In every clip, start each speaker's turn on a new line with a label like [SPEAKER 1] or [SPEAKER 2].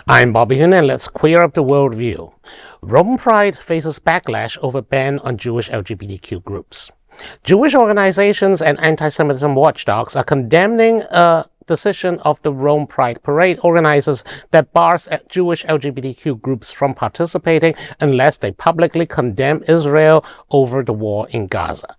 [SPEAKER 1] I'm Bobby Huynh, and let's queer up the worldview. Rome Pride faces backlash over ban on Jewish LGBTQ groups. Jewish organizations and anti-Semitism watchdogs are condemning a decision of the Rome Pride Parade organizers that bars Jewish LGBTQ groups from participating unless they publicly condemn Israel over the war in Gaza.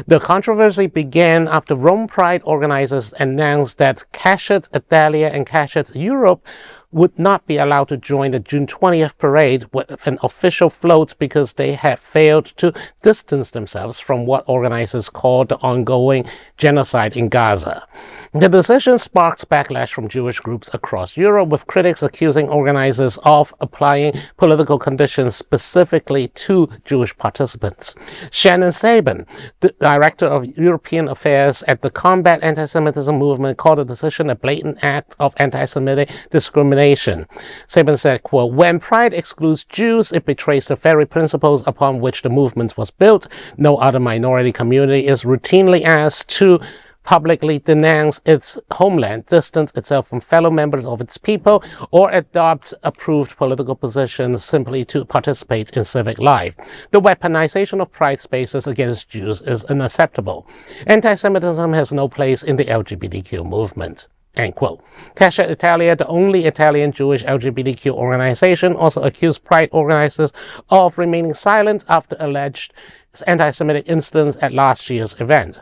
[SPEAKER 1] The controversy began after Rome Pride organizers announced that Keshet, Italia, and Keshet, Europe would not be allowed to join the June 20th parade with an official float because they had failed to distance themselves from what organizers called the ongoing genocide in Gaza. The decision sparked backlash from Jewish groups across Europe, with critics accusing organizers of applying political conditions specifically to Jewish participants. Shannon Seban, the director of European affairs at the Combat Antisemitism Movement, called the decision a blatant act of anti-Semitic discrimination. Seban said, quote, "When Pride excludes Jews, it betrays the very principles upon which the movement was built. No other minority community is routinely asked to publicly denounce its homeland, distance itself from fellow members of its people, or adopt approved political positions simply to participate in civic life. The weaponization of pride spaces against Jews is unacceptable. Anti-Semitism has no place in the LGBTQ movement." End quote. Keshet, Italia, the only Italian Jewish LGBTQ organization, also accused Pride organizers of remaining silent after alleged anti-Semitic incidents at last year's event.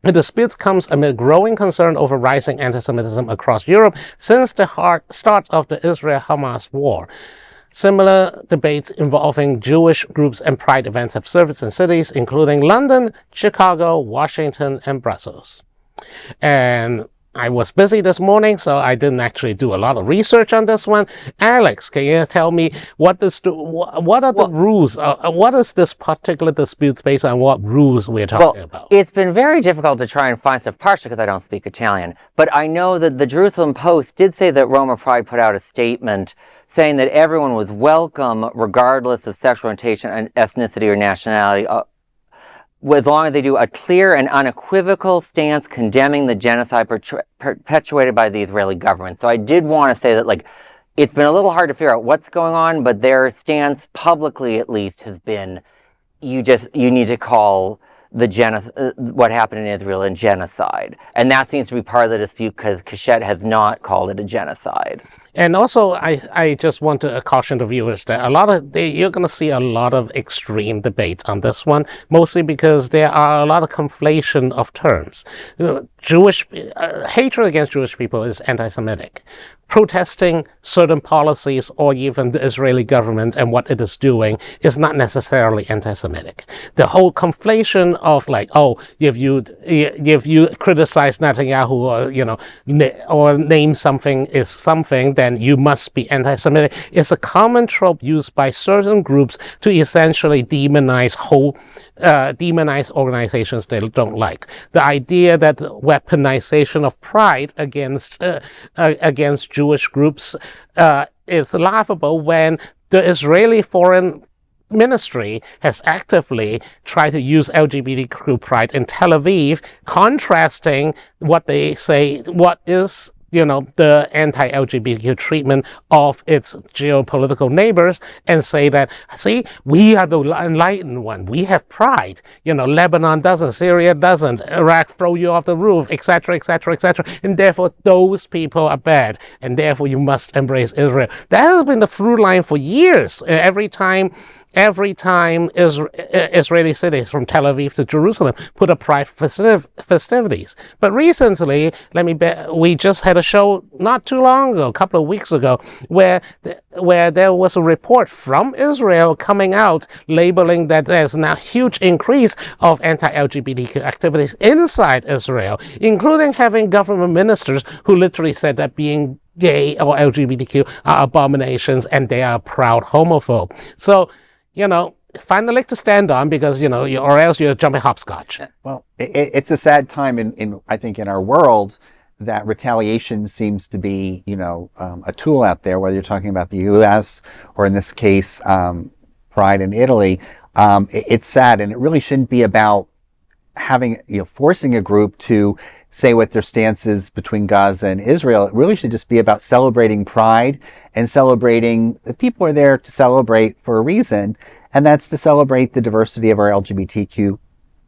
[SPEAKER 1] The dispute comes amid growing concern over rising anti-Semitism across Europe since the start of the Israel-Hamas war. Similar debates involving Jewish groups and Pride events have surfaced in cities including London, Chicago, Washington, and Brussels. And I was busy this morning, so I didn't actually do a lot of research on this one. Alex, can you tell me what are the rules? What is this particular dispute based on? What rules we're talking about?
[SPEAKER 2] It's been very difficult to try and find stuff, partially because I don't speak Italian. But I know that the Jerusalem Post did say that Roma Pride put out a statement saying that everyone was welcome, regardless of sexual orientation and ethnicity or nationality, as long as they do a clear and unequivocal stance condemning the genocide perpetuated by the Israeli government. So I did want to say that, like, it's been a little hard to figure out what's going on, but their stance, publicly at least, has been, you need to call the what happened in Israel a genocide. And that seems to be part of the dispute because Keshet has not called it a genocide.
[SPEAKER 1] And also, I just want to caution the viewers that you're going to see a lot of extreme debates on this one, mostly because there are a lot of conflation of terms. Jewish hatred against Jewish people is anti-Semitic. Protesting certain policies or even the Israeli government and what it is doing is not necessarily anti-Semitic. The whole conflation of like, oh, if you criticize Netanyahu or name something is something, then you must be anti-Semitic, is a common trope used by certain groups to essentially demonize organizations they don't like. The idea that weaponization of pride against Jewish groups is laughable when the Israeli Foreign Ministry has actively tried to use LGBTQ pride in Tel Aviv, contrasting what they say, what is the anti-LGBTQ treatment of its geopolitical neighbors, and say that, see, we are the enlightened one. We have pride. Lebanon doesn't, Syria doesn't, Iraq throw you off the roof, etc., etc., etc. And therefore, those people are bad, and therefore you must embrace Israel. That has been the through line for years. Every time Israeli cities from Tel Aviv to Jerusalem put up pride festivities. But recently, we just had a show not too long ago, a couple of weeks ago, where there was a report from Israel coming out labeling that there's now a huge increase of anti-LGBTQ activities inside Israel, including having government ministers who literally said that being gay or LGBTQ are abominations and they are proud homophobe. So, find the leg to stand on because, or else you're jumping hopscotch.
[SPEAKER 3] Well, it's a sad time I think in our world that retaliation seems to be, a tool out there, whether you're talking about the U.S. or in this case, Pride in Italy. It's sad, and it really shouldn't be about having, forcing a group to say what their stance is between Gaza and Israel. It really should just be about celebrating pride and celebrating the people are there to celebrate for a reason, and that's to celebrate the diversity of our LGBTQ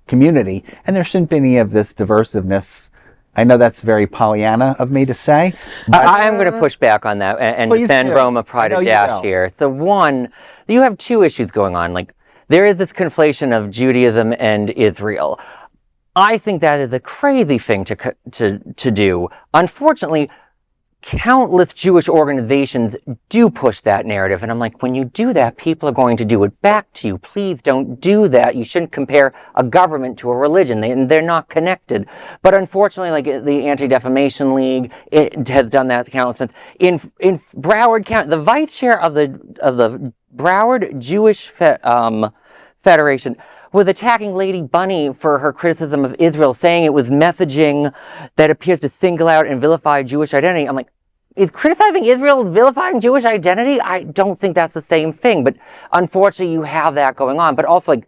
[SPEAKER 3] community. And there shouldn't be any of this divisiveness. I know that's very Pollyanna of me to say.
[SPEAKER 2] I am going to push back on that and defend Roma Pride a dash here. So one, you have two issues going on. Like, there is this conflation of Judaism and Israel. I think that is a crazy thing to do. Unfortunately, countless Jewish organizations do push that narrative. And I'm like, when you do that, people are going to do it back to you. Please don't do that. You shouldn't compare a government to a religion. They're not connected. But unfortunately, like the Anti-Defamation League, it has done that countless times. In Broward County, the vice chair of the Broward Jewish Federation was attacking Lady Bunny for her criticism of Israel, saying it was messaging that appears to single out and vilify Jewish identity. I'm like, is criticizing Israel vilifying Jewish identity? I don't think that's the same thing, but unfortunately you have that going on. But also, like,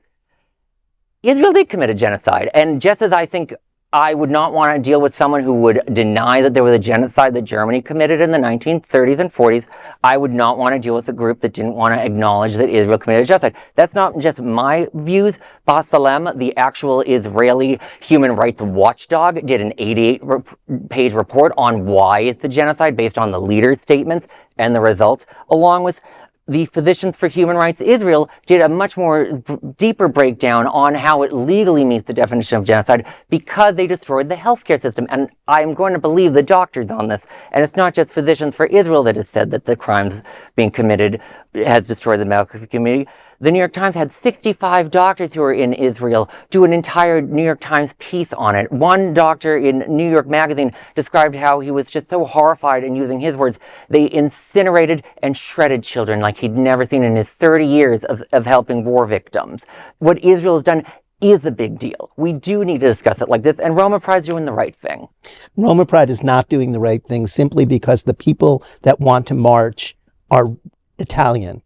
[SPEAKER 2] Israel did commit a genocide, and just as I think I would not want to deal with someone who would deny that there was a genocide that Germany committed in the 1930s and 40s, I would not want to deal with a group that didn't want to acknowledge that Israel committed a genocide. That's not just my views. B'Tselem, the actual Israeli human rights watchdog, did an 88-page report on why it's a genocide based on the leaders' statements and the results, along with the Physicians for Human Rights Israel did a much more deeper breakdown on how it legally meets the definition of genocide because they destroyed the healthcare system. And I'm going to believe the doctors on this. And it's not just Physicians for Israel that has said that the crimes being committed has destroyed the medical community. The New York Times had 65 doctors who were in Israel do an entire New York Times piece on it. One doctor in New York Magazine described how he was just so horrified, and using his words, they incinerated and shredded children like he'd never seen in his 30 years of helping war victims. What Israel has done is a big deal. We do need to discuss it like this, and Roma Pride's doing the right thing.
[SPEAKER 4] Roma Pride is not doing the right thing simply because the people that want to march are Italian.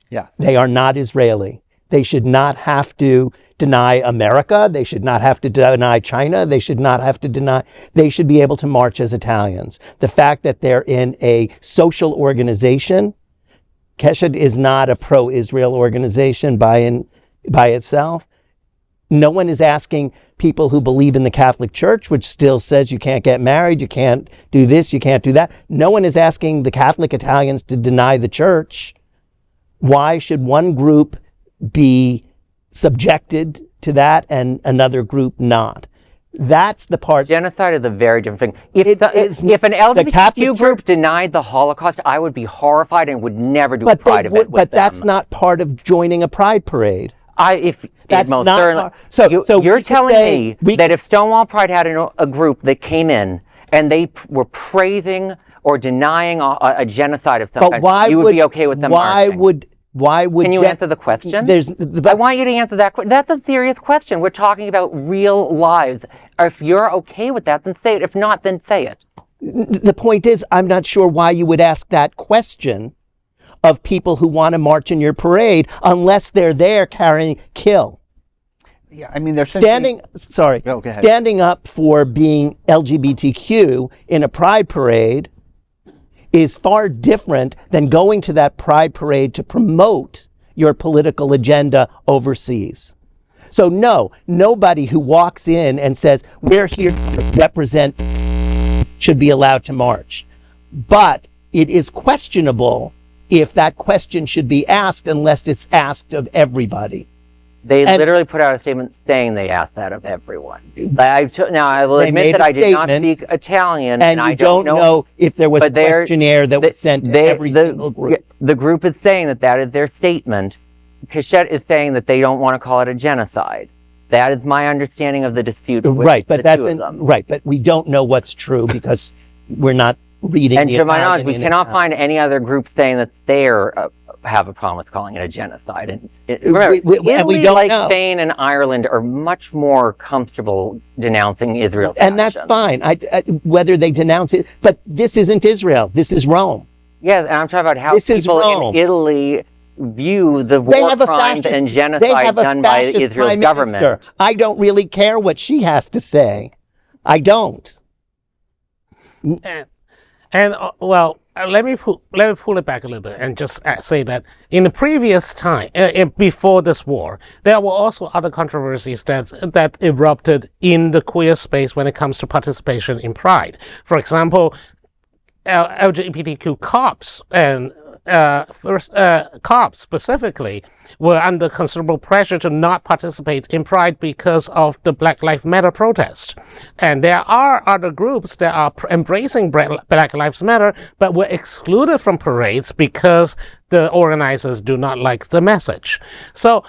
[SPEAKER 3] Yeah.
[SPEAKER 4] They are not Israeli. They should not have to deny America. They should not have to deny China. They should not have to deny. They should be able to march as Italians. The fact that they're in a social organization, Keshet is not a pro-Israel organization by itself. No one is asking people who believe in the Catholic Church, which still says you can't get married, you can't do this, you can't do that. No one is asking the Catholic Italians to deny the church. Why should one group be subjected to that and another group not? That's the part.
[SPEAKER 2] Genocide is a very different thing. If an LGBTQ group denied the Holocaust, I would be horrified and would never do a pride event with them.
[SPEAKER 4] But that's not part of joining a pride parade.
[SPEAKER 2] That's most certainly. So you're telling me that if Stonewall Pride had a group that came in and they were praising or denying a genocide of some kind, you would be okay with them marching?
[SPEAKER 4] Why would
[SPEAKER 2] Can you answer the question? I want you to answer that question. That's a serious question. We're talking about real lives. If you're okay with that, then say it. If not, then say it.
[SPEAKER 4] The point is, I'm not sure why you would ask that question of people who want to march in your parade unless they're there carrying kill.
[SPEAKER 3] Yeah, I mean, they're
[SPEAKER 4] standing up for being LGBTQ in a pride parade is far different than going to that pride parade to promote your political agenda overseas. So no, nobody who walks in and says, we're here to represent should be allowed to march. But it is questionable if that question should be asked unless it's asked of everybody.
[SPEAKER 2] They literally put out a statement saying they asked that of everyone. Now, I will admit that I did not speak Italian, and I don't know
[SPEAKER 4] if there was a questionnaire that was sent to every single group.
[SPEAKER 2] The group is saying that is their statement. Keshet is saying that they don't want to call it a genocide. That is my understanding of the dispute with the two of them.
[SPEAKER 4] Right, but we don't know what's true because we're not reading
[SPEAKER 2] and to my knowledge, we cannot find any other group saying that they have a problem with calling it a genocide. And remember, Italy, like Spain and Ireland, are much more comfortable denouncing Israel.
[SPEAKER 4] And that's fine, whether they denounce it. But this isn't Israel. This is Rome.
[SPEAKER 2] Yeah, and I'm talking about how people in Italy view the war crimes and genocide done by Israel's government.
[SPEAKER 4] I don't really care what she has to say. I don't.
[SPEAKER 1] Well, let me pull it back a little bit and just say that in the previous time, before this war, there were also other controversies that erupted in the queer space when it comes to participation in Pride. For example, LGBTQ cops and cops specifically were under considerable pressure to not participate in Pride because of the Black Lives Matter protest. And there are other groups that are embracing Black Lives Matter, but were excluded from parades because the organizers do not like the message. So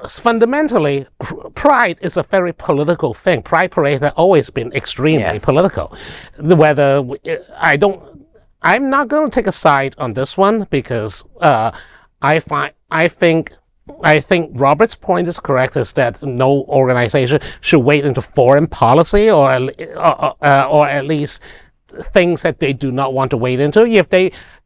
[SPEAKER 1] fundamentally, Pride is a very political thing. Pride parades have always been extremely political. I'm not going to take a side on this one because I think Robert's point is correct, is that no organization should wade into foreign policy or at least things that they do not want to wade into.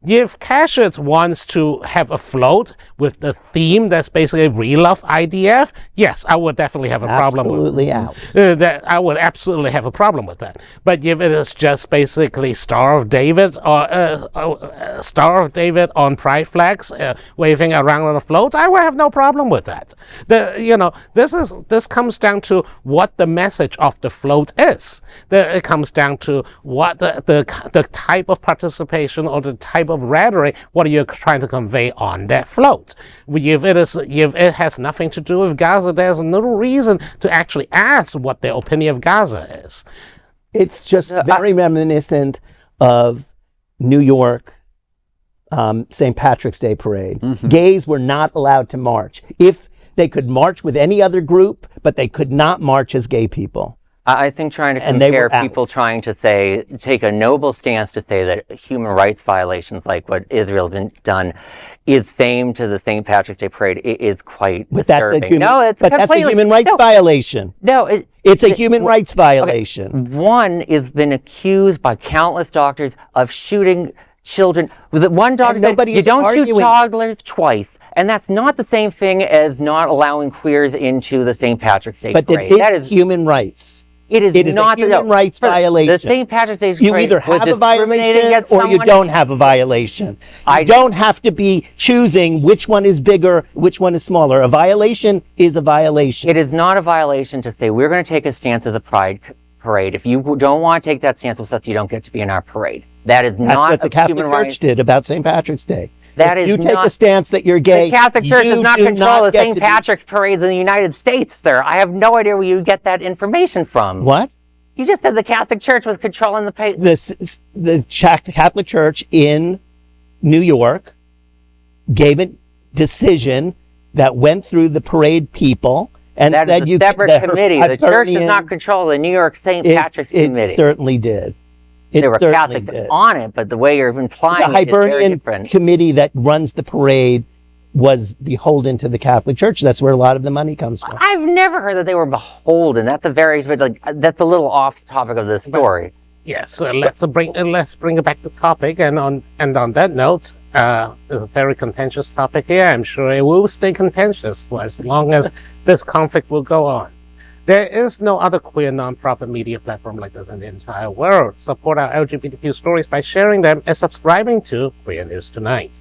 [SPEAKER 1] If Keshet wants to have a float with the theme that's basically real love IDF, yes, I would definitely have a problem with that. I would absolutely have a problem with that. But if it is just basically Star of David or Star of David on pride flags waving around on a float, I would have no problem with that. This comes down to what the message of the float is. It comes down to what the type of participation or the type of rhetoric, what are you trying to convey on that float? If it has nothing to do with Gaza, there's no reason to actually ask what their opinion of Gaza is.
[SPEAKER 4] It's just very reminiscent of New York St. Patrick's Day parade. Mm-hmm. Gays were not allowed to march. If they could march with any other group, but they could not march as gay people.
[SPEAKER 2] I think trying to compare people trying to take a noble stance to say that human rights violations like what Israel's been done is same to the St. Patrick's Day parade is quite disturbing.
[SPEAKER 4] That's a human rights violation.
[SPEAKER 2] No,
[SPEAKER 4] it's a human rights violation.
[SPEAKER 2] Okay. One has been accused by countless doctors of shooting children. One doctor said, you don't shoot toddlers twice. And that's not the same thing as not allowing queers into the St. Patrick's Day parade.
[SPEAKER 4] But it is human rights.
[SPEAKER 2] It is not
[SPEAKER 4] a human rights violation.
[SPEAKER 2] The St. Patrick's Day parade
[SPEAKER 4] you either have a violation or you don't have a violation. You don't have to be choosing which one is bigger, which one is smaller. A violation is a violation.
[SPEAKER 2] It is not a violation to say we're going to take a stance as a pride parade. If you don't want to take that stance with us, you don't get to be in our parade. That's
[SPEAKER 4] what the Catholic Church did about St. Patrick's Day.
[SPEAKER 2] If you
[SPEAKER 4] take a stance that you're gay,
[SPEAKER 2] the Catholic Church does not control the St. Patrick's parades in the United States, sir. I have no idea where you get that information from.
[SPEAKER 4] What?
[SPEAKER 2] You just said the Catholic Church was controlling the
[SPEAKER 4] the Catholic Church in New York gave a decision that went through the parade people and
[SPEAKER 2] that
[SPEAKER 4] said
[SPEAKER 2] is a separate committee. The church does not control the New York St. Patrick's committee.
[SPEAKER 4] It certainly did.
[SPEAKER 2] There were Catholics on it, but the way you're implying
[SPEAKER 4] the Hibernian
[SPEAKER 2] different.
[SPEAKER 4] Committee that runs the parade was beholden to the Catholic Church. That's where a lot of the money comes from.
[SPEAKER 2] I've never heard that they were beholden. That's a little off topic of this story.
[SPEAKER 1] Yes, so let's bring it back to topic. And on that note, it's a very contentious topic here. I'm sure it will stay contentious for as long as this conflict will go on. There is no other queer non-profit media platform like this in the entire world. Support our LGBTQ stories by sharing them and subscribing to Queer News Tonight.